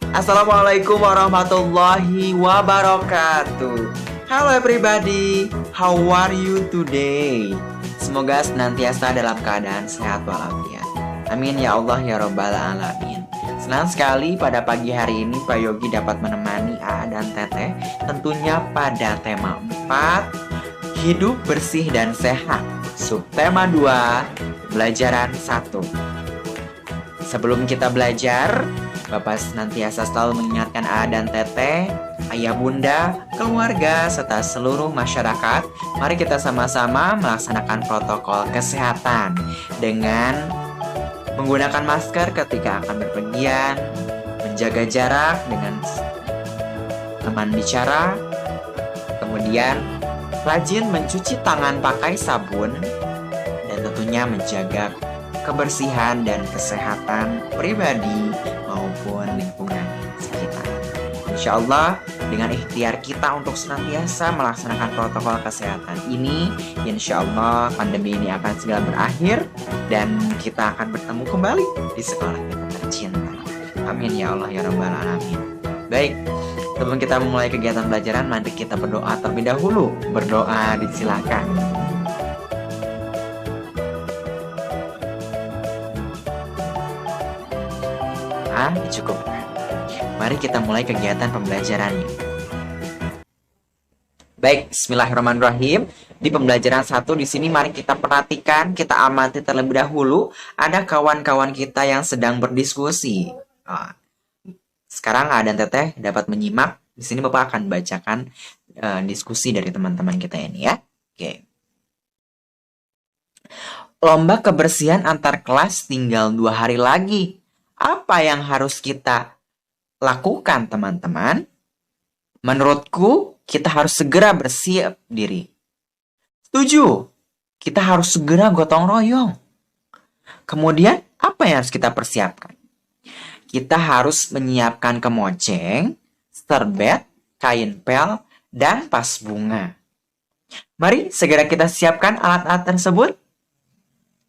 Assalamualaikum warahmatullahi wabarakatuh. Halo everybody, how are you today? Semoga senantiasa dalam keadaan sehat walafiat. Amin ya Allah ya Rabbal Alamin. Senang sekali pada pagi hari ini Pak Yogi dapat menemani A dan Teteh, tentunya pada tema 4, hidup bersih dan sehat. Subtema 2, pelajaran 1. Sebelum kita belajar, Bapak senantiasa selalu mengingatkan A dan Teteh, ayah bunda, keluarga, serta seluruh masyarakat. Mari kita sama-sama melaksanakan protokol kesehatan dengan menggunakan masker ketika akan berpergian, menjaga jarak dengan teman bicara, kemudian rajin mencuci tangan pakai sabun, dan tentunya menjaga kebersihan dan kesehatan pribadi maupun lingkungan sekitar. Insya Allah dengan ikhtiar kita untuk senantiasa melaksanakan protokol kesehatan ini, insya Allah pandemi ini akan segera berakhir dan kita akan bertemu kembali di sekolah kita tercinta. Amin ya Allah ya Rabbal Alamin. Baik, sebelum kita memulai kegiatan pelajaran, mari kita berdoa terlebih dahulu. Berdoa disilakan. Dicukupkan. Mari kita mulai kegiatan pembelajarannya. Baik, bismillahirrahmanirrahim. Di pembelajaran 1 di sini mari kita perhatikan, kita amati terlebih dahulu ada kawan-kawan kita yang sedang berdiskusi. Sekarang A dan Teteh dapat menyimak. Di sini Bapak akan bacakan diskusi dari teman-teman kita ini ya. Oke. Lomba kebersihan antar kelas tinggal 2 hari lagi. Apa yang harus kita lakukan, teman-teman? Menurutku, kita harus segera bersiap diri. Setuju, kita harus segera gotong royong. Kemudian, apa yang harus kita persiapkan? Kita harus menyiapkan kemoceng, serbet, kain pel, dan vas bunga. Mari segera kita siapkan alat-alat tersebut.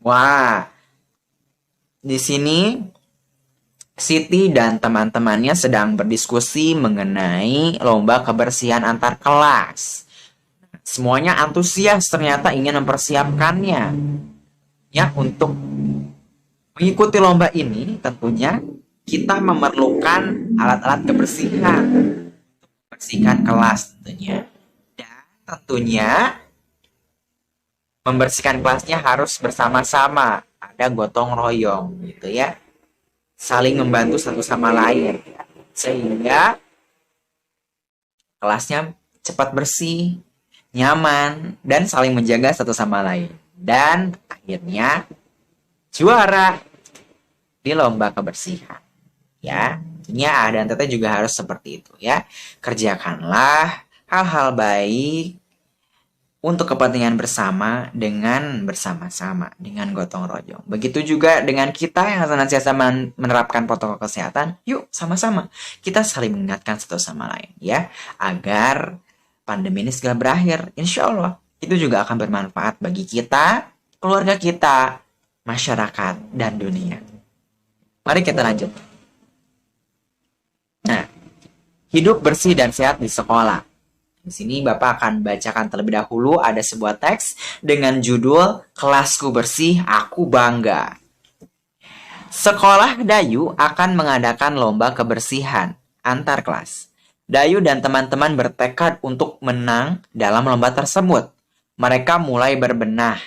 Wah, di sini Siti dan teman-temannya sedang berdiskusi mengenai lomba kebersihan antar kelas. Semuanya antusias ternyata ingin mempersiapkannya. Ya, untuk mengikuti lomba ini tentunya kita memerlukan alat-alat kebersihan. Membersihkan kelas tentunya. Dan tentunya membersihkan kelasnya harus bersama-sama. Ada gotong royong gitu ya. Saling membantu satu sama lain sehingga kelasnya cepat bersih, nyaman, dan saling menjaga satu sama lain. Dan akhirnya juara di lomba kebersihan. Ya, tentunya A dan Teteh juga harus seperti itu ya. Kerjakanlah hal-hal baik untuk kepentingan bersama dengan bersama-sama, dengan gotong royong. Begitu juga dengan kita yang senantiasa menerapkan protokol kesehatan. Yuk sama-sama kita saling mengingatkan satu sama lain ya, agar pandemi ini segera berakhir. Insya Allah itu juga akan bermanfaat bagi kita, keluarga kita, masyarakat, dan dunia. Mari kita lanjut. Nah, hidup bersih dan sehat di sekolah. Di sini Bapak akan bacakan terlebih dahulu ada sebuah teks dengan judul Kelasku Bersih, Aku Bangga. Sekolah Dayu akan mengadakan lomba kebersihan antar kelas. Dayu dan teman-teman bertekad untuk menang dalam lomba tersebut. Mereka mulai berbenah.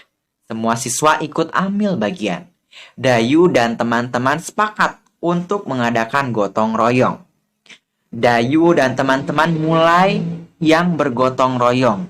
Semua siswa ikut ambil bagian. Dayu dan teman-teman sepakat untuk mengadakan gotong royong. Dayu dan teman-teman mulai yang bergotong royong.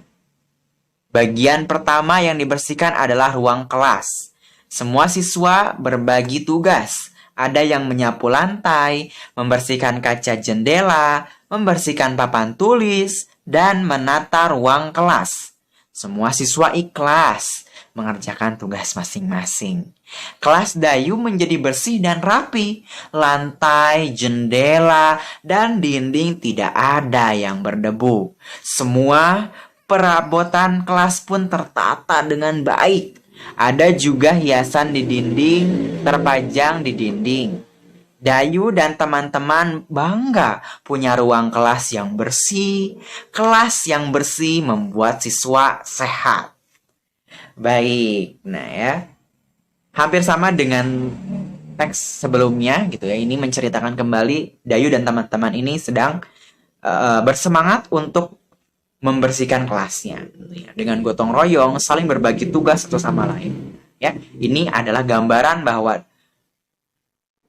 Bagian pertama yang dibersihkan adalah ruang kelas. Semua siswa berbagi tugas. Ada yang menyapu lantai, membersihkan kaca jendela, membersihkan papan tulis, dan menata ruang kelas. Semua siswa ikhlas mengerjakan tugas masing-masing. Kelas Dayu menjadi bersih dan rapi. Lantai, jendela, dan dinding tidak ada yang berdebu. Semua perabotan kelas pun tertata dengan baik. Ada juga hiasan di dinding, terpajang di dinding. Dayu dan teman-teman bangga punya ruang kelas yang bersih. Kelas yang bersih membuat siswa sehat. Baik, nah ya. Hampir sama dengan teks sebelumnya gitu ya. Ini menceritakan kembali Dayu dan teman-teman ini sedang bersemangat untuk membersihkan kelasnya gitu ya. Dengan gotong royong saling berbagi tugas satu sama lain. Ya, ini adalah gambaran bahwa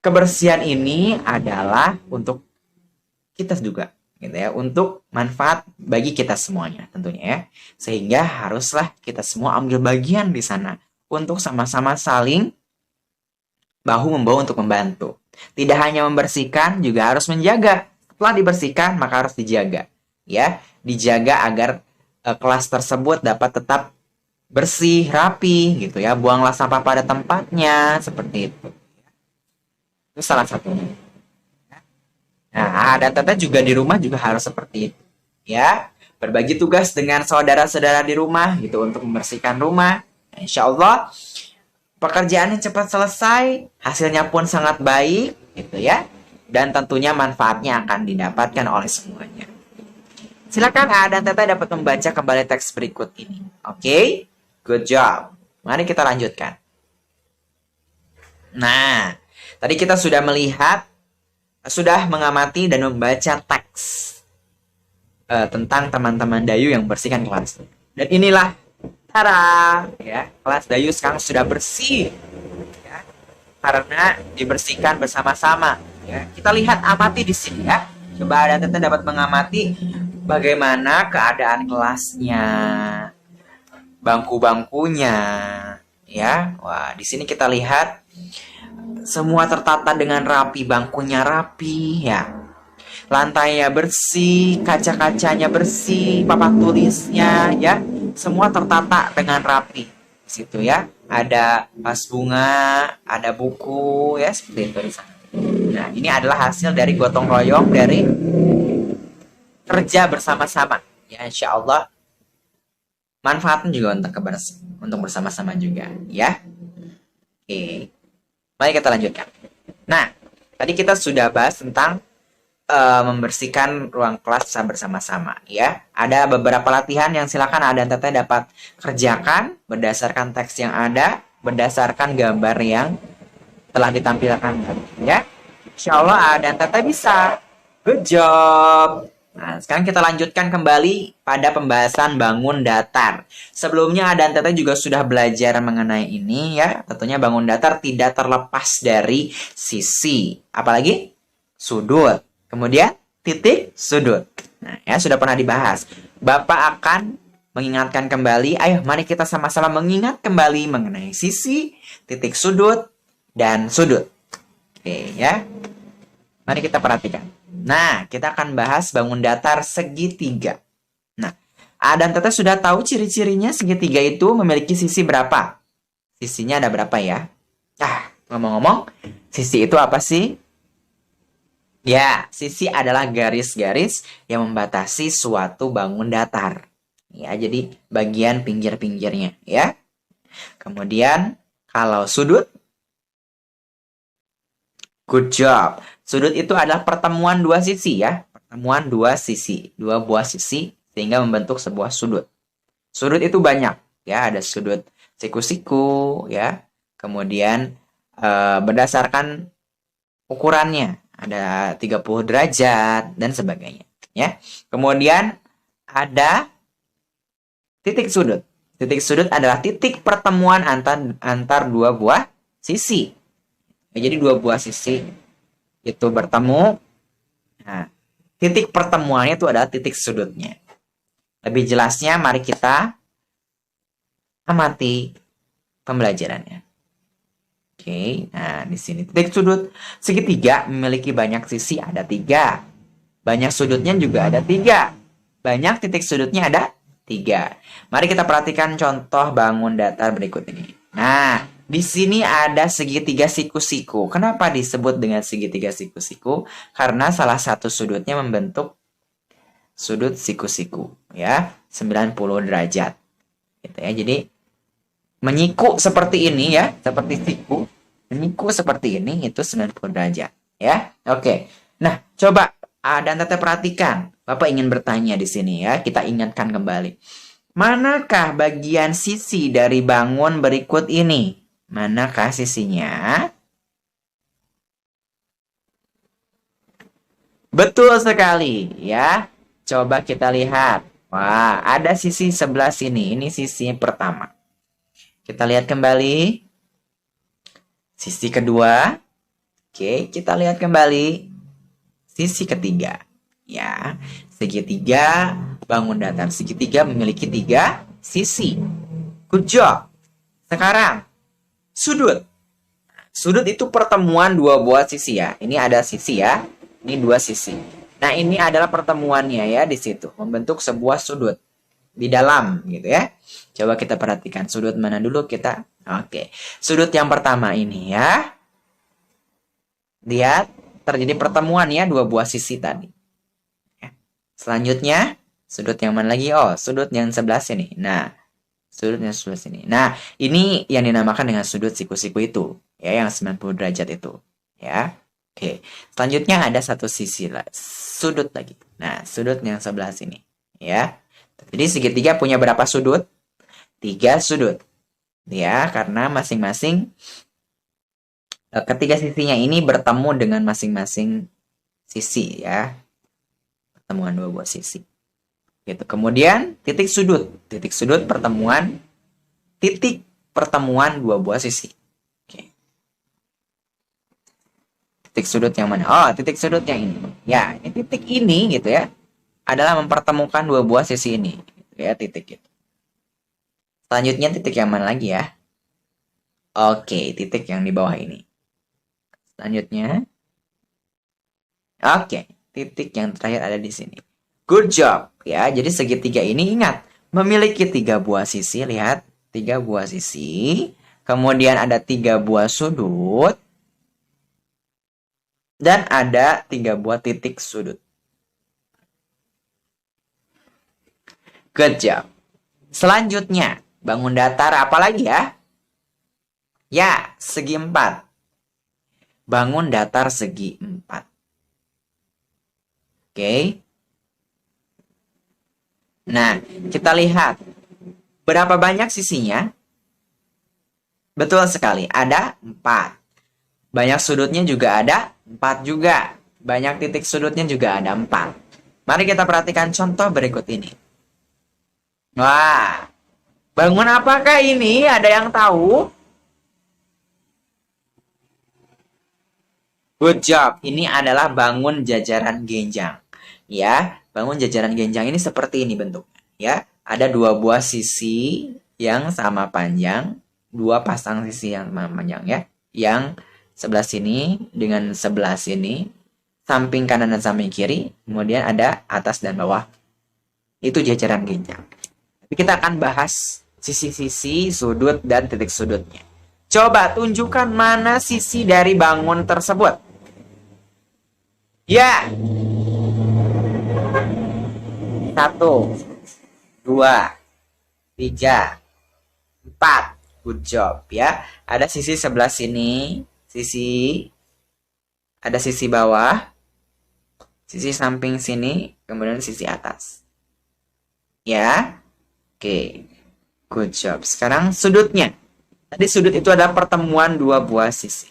kebersihan ini adalah untuk kita juga gitu ya, untuk manfaat bagi kita semuanya tentunya ya. Sehingga haruslah kita semua ambil bagian di sana untuk sama-sama saling bahu-membahu untuk membantu. Tidak hanya membersihkan, juga harus menjaga. Setelah dibersihkan, maka harus dijaga. Ya, dijaga agar kelas tersebut dapat tetap bersih, rapi gitu ya. Buanglah sampah pada tempatnya, seperti itu. Itu salah satunya. Nah, dan Tete juga di rumah juga harus seperti itu. Ya, berbagi tugas dengan saudara-saudara di rumah gitu untuk membersihkan rumah. Nah, insya Allah pekerjaannya cepat selesai, hasilnya pun sangat baik gitu ya. Dan tentunya manfaatnya akan didapatkan oleh semuanya. Silakan dan Tete dapat membaca kembali teks berikut ini. Oke? Good job. Mari kita lanjutkan. Nah, tadi kita sudah mengamati dan membaca teks tentang teman-teman Dayu yang bersihkan kelas. Dan inilah, tara, ya, kelas Dayu sekarang sudah bersih, ya, karena dibersihkan bersama-sama. Ya. Kita lihat, amati di sini ya. Coba Tete dapat mengamati bagaimana keadaan kelasnya, bangku-bangkunya, ya. Wah, di sini kita lihat semua tertata dengan rapi, bangkunya rapi, ya. Lantainya bersih, kaca-kacanya bersih, papan tulisnya, ya. Semua tertata dengan rapi. Di situ ya, ada vas bunga, ada buku, ya, seperti itu di sana. Nah, ini adalah hasil dari gotong royong, dari kerja bersama-sama. Ya, insya Allah manfaatnya juga untuk bersama-sama juga, ya. Oke. Mari kita lanjutkan. Nah, tadi kita sudah bahas tentang membersihkan ruang kelas bersama-sama, ya. Ada beberapa latihan yang silakan dan Tete dapat kerjakan berdasarkan teks yang ada, berdasarkan gambar yang telah ditampilkan, ya. Insya Allah dan Tete bisa. Good job. Nah, sekarang kita lanjutkan kembali pada pembahasan bangun datar. Sebelumnya dan Tete juga sudah belajar mengenai ini ya. Tentunya bangun datar tidak terlepas dari sisi. Apalagi? Sudut. Kemudian titik sudut. Nah, ya sudah pernah dibahas. Bapak akan mengingatkan kembali. Ayo, mari kita sama-sama mengingat kembali mengenai sisi, titik sudut, dan sudut. Oke, ya. Mari kita perhatikan. Nah, kita akan bahas bangun datar segitiga. Nah, dan Tete sudah tahu ciri-cirinya segitiga itu memiliki sisi berapa? Sisinya ada berapa ya? Ngomong-ngomong, sisi itu apa sih? Ya, sisi adalah garis-garis yang membatasi suatu bangun datar. Ya, jadi bagian pinggir-pinggirnya, ya. Kemudian, kalau sudut, good job. Sudut itu adalah pertemuan dua sisi ya. Pertemuan dua sisi. Dua buah sisi sehingga membentuk sebuah sudut. Sudut itu banyak. Ya, ada sudut siku-siku ya. Kemudian berdasarkan ukurannya. Ada 30 derajat dan sebagainya. Ya. Kemudian ada titik sudut. Titik sudut adalah titik pertemuan antar dua buah sisi. Ya, jadi dua buah sisi itu bertemu. Nah, titik pertemuannya itu adalah titik sudutnya. Lebih jelasnya mari kita amati pembelajarannya. Oke, nah di sini titik sudut segitiga memiliki banyak sisi, ada 3. Banyak sudutnya juga ada 3. Banyak titik sudutnya ada 3. Mari kita perhatikan contoh bangun datar berikut ini. Nah, di sini ada segitiga siku-siku. Kenapa disebut dengan segitiga siku-siku? Karena salah satu sudutnya membentuk sudut siku-siku, ya, 90 derajat. Gitu ya. Jadi menyiku seperti ini ya, seperti siku, menyiku seperti ini itu 90 derajat. Ya, oke. Nah, coba dan tetap perhatikan. Bapak ingin bertanya di sini ya. Kita ingatkan kembali. Manakah bagian sisi dari bangun berikut ini? Manakah sisinya? Betul sekali ya. Coba kita lihat. Wah, ada sisi sebelah sini. Ini sisi pertama. Kita lihat kembali. Sisi kedua. Oke, kita lihat kembali. Sisi ketiga. Ya, segitiga bangun datar. Segitiga memiliki 3 sisi. Good job. Sekarang, sudut. Sudut itu pertemuan 2 buah sisi ya. Ini ada sisi ya. Ini 2 sisi. Nah, ini adalah pertemuannya ya di situ. Membentuk sebuah sudut. Di dalam gitu ya. Coba kita perhatikan sudut mana dulu kita. Oke. Sudut yang pertama ini ya. Lihat. Terjadi pertemuan ya 2 buah sisi tadi. Selanjutnya, sudut yang mana lagi? Oh, sudut yang sebelah sini. Nah, sudut yang sebelah sini. Nah, ini yang dinamakan dengan sudut siku-siku itu. Ya, yang 90 derajat itu. Ya. Oke. Selanjutnya ada satu sisi lah. Sudut lagi. Nah, sudut yang sebelah sini. Ya. Jadi segitiga punya berapa sudut? 3 sudut. Ya, karena masing-masing ketiga sisinya ini bertemu dengan masing-masing sisi ya. Pertemuan 2 buah sisi. Gitu. Kemudian titik sudut. Titik sudut pertemuan 2 buah sisi. Oke. Titik sudut yang mana? Oh, titik sudut yang ini. Ya, ini titik ini gitu ya. Adalah mempertemukan 2 buah sisi ini. Gitu ya, titik itu. Selanjutnya titik yang mana lagi ya? Oke, titik yang di bawah ini. Selanjutnya. Oke, titik yang terakhir ada di sini. Good job. Ya, jadi segitiga ini ingat. Memiliki 3 buah sisi. Lihat, 3 buah sisi. Kemudian ada 3 buah sudut. Dan ada 3 buah titik sudut. Good job. Selanjutnya, bangun datar apa lagi ya? Ya, segi 4. Bangun datar segi 4. Oke. Nah, kita lihat. Berapa banyak sisinya? Betul sekali, ada 4. Banyak sudutnya juga ada 4 juga. Banyak titik sudutnya juga ada 4. Mari kita perhatikan contoh berikut ini. Wah, bangun apakah ini? Ada yang tahu? Good job. Ini adalah bangun jajaran genjang. Ya, bangun jajaran genjang ini seperti ini bentuknya. Ya, ada 2 buah sisi yang sama panjang, 2 pasang sisi yang sama panjang ya. Yang sebelah sini dengan sebelah sini, samping kanan dan samping kiri, kemudian ada atas dan bawah. Itu jajaran genjang. Tapi kita akan bahas sisi-sisi, sudut dan titik sudutnya. Coba tunjukkan mana sisi dari bangun tersebut. Ya. 1, 2, 3, 4. Good job ya. Ada sisi sebelah sini, ada sisi bawah, sisi samping sini, kemudian sisi atas. Ya. Oke. Good job. Sekarang sudutnya. Tadi sudut itu adalah pertemuan 2 buah sisi.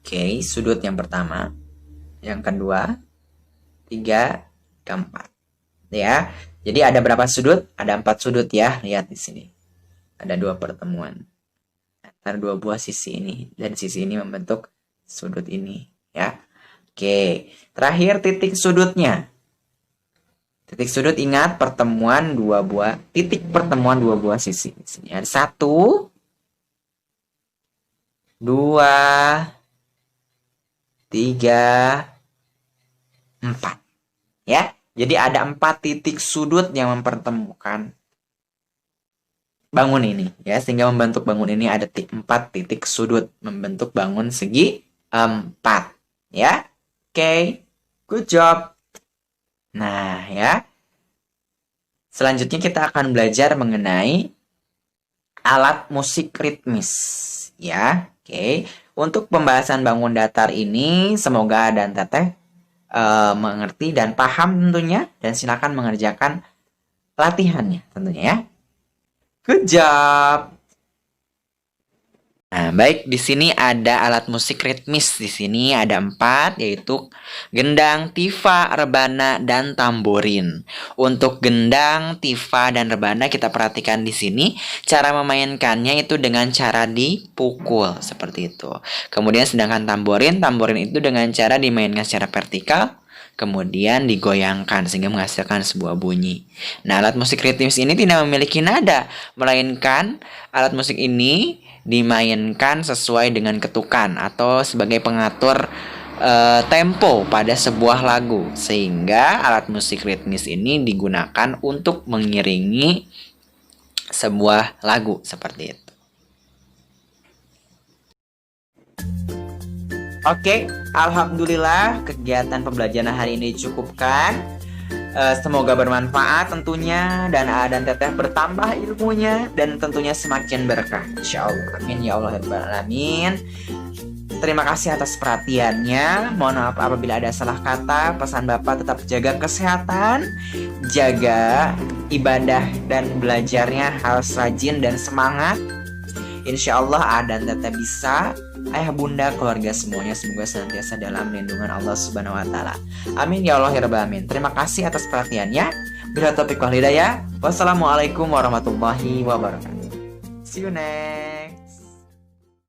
Oke, sudut yang pertama, yang kedua, 3, keempat. Ya. Jadi ada berapa sudut? Ada 4 sudut ya. Lihat di sini. Ada 2 pertemuan antara 2 buah sisi ini dan sisi ini membentuk sudut ini ya. Oke. Terakhir titik sudutnya. Titik sudut ingat pertemuan 2 buah titik pertemuan 2 buah sisi. Di sini ada 1, 2, 3, 4. Ya. Jadi ada 4 titik sudut yang mempertemukan bangun ini ya, sehingga membentuk bangun ini ada 4 titik sudut membentuk bangun segi 4 ya. Oke. Good job. Nah, ya. Selanjutnya kita akan belajar mengenai alat musik ritmis ya. Oke. Untuk pembahasan bangun datar ini, semoga dan teteh mengerti dan paham tentunya, dan silakan mengerjakan latihannya tentunya ya. Good job. Nah, baik, di sini ada alat musik ritmis. Di sini ada 4, yaitu gendang, tifa, rebana, dan tamborin. Untuk gendang, tifa, dan rebana kita perhatikan di sini cara memainkannya itu dengan cara dipukul seperti itu. Kemudian sedangkan tamborin itu dengan cara dimainkan secara vertikal, kemudian digoyangkan sehingga menghasilkan sebuah bunyi. Nah, alat musik ritmis ini tidak memiliki nada, melainkan alat musik ini dimainkan sesuai dengan ketukan atau sebagai pengatur tempo pada sebuah lagu, sehingga alat musik ritmis ini digunakan untuk mengiringi sebuah lagu seperti itu. Oke, alhamdulillah kegiatan pembelajaran hari ini cukupkan. Semoga bermanfaat tentunya, dan teteh bertambah ilmunya dan tentunya semakin berkah, insyaallah. Amin ya Allah ya rabbal alamin. Terima kasih atas perhatiannya. Mohon maaf apabila ada salah kata. Pesan Bapak tetap jaga kesehatan, jaga ibadah dan belajarnya harus rajin dan semangat. Insyaallah dan teteh bisa. Ayah bunda keluarga semuanya semoga senantiasa dalam lindungan Allah Subhanahu wa taala. Amin ya Allah ya rabbal alamin. Terima kasih atas perhatiannya. Bila taufiq wal hidayah. Wassalamualaikum warahmatullahi wabarakatuh. See you next.